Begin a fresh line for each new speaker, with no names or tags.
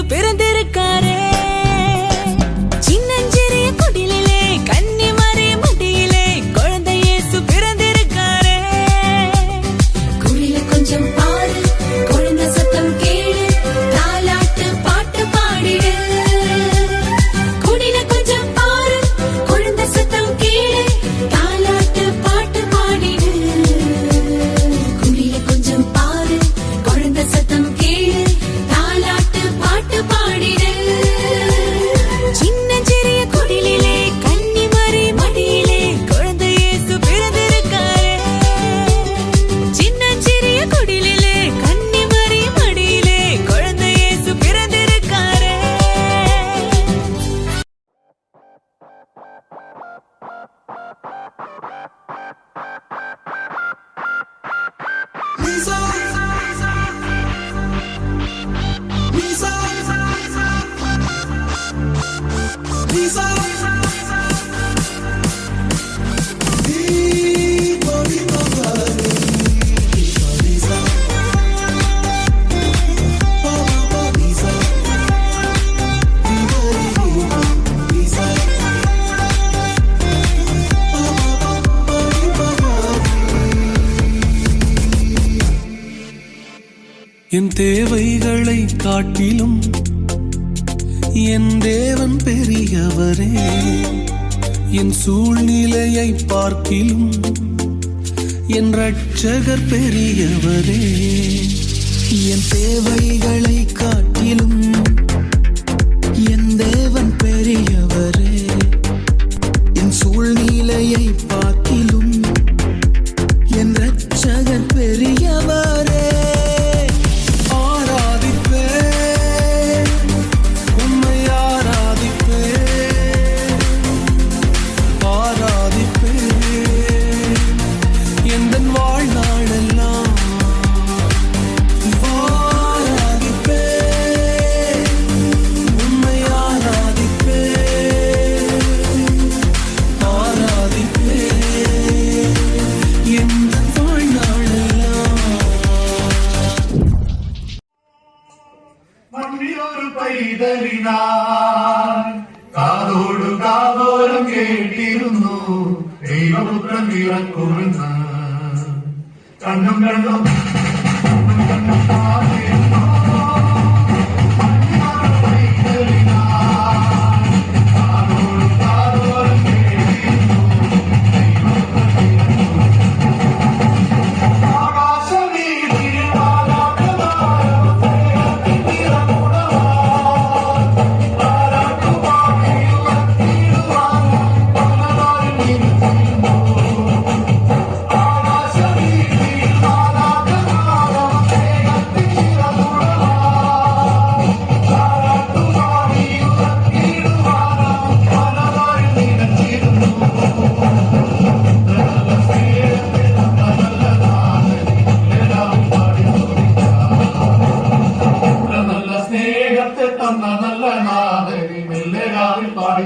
பிறந்திருக்காரே. சின்னஞ்சிறிய குடிலிலே கன்னிமரி மடியிலே குழந்தை இயேசு பிறந்திருக்காரே. குடில கொஞ்சம் பாரு, குழந்தை சத்தம் கேளு, தாலாட்டு பாட்டு பாடிடு. குடில கொஞ்சம் பாரு, குழந்தை சத்தம் கேளு, தாலாட்டு பாட்டு பாடிடு. குடில கொஞ்சம் பாரு, குழந்தை சத்தம் கேளு, தாலாட்டு பாட்டு பாடிடு. சின்னஞ்சிறிய குடிலிலே கன்னிமரி மடியிலே குழந்தை இயேசு பிறந்திருக்காரே. சின்னஞ்சிறிய குடிலிலே கன்னிமரி மடியிலே குழந்தை இயேசு பிறந்திருக்காரே.
என் தேவைகளை காட்டிலும் என் தேவன் பெரியவரே. என் சூழ்நிலையை பார்க்கிலும் என் இரட்சகர் பெரியவரே.
என் தேவைகளை காட்டிலும் என் தேவன் பெரியவரே. என் சூழ்நிலையை பார்க்கிலும் என் இரட்சகர் பெரியவரே.
കാതോടു കാതോരം കേട്ടിരുന്നു ദൈവപുത്രൻ പിറക്കുമെന്ന്. കണ്ണും കണ്ണും നല്ല നാഥനെ മെല്ലെ രാവിൽ പാടി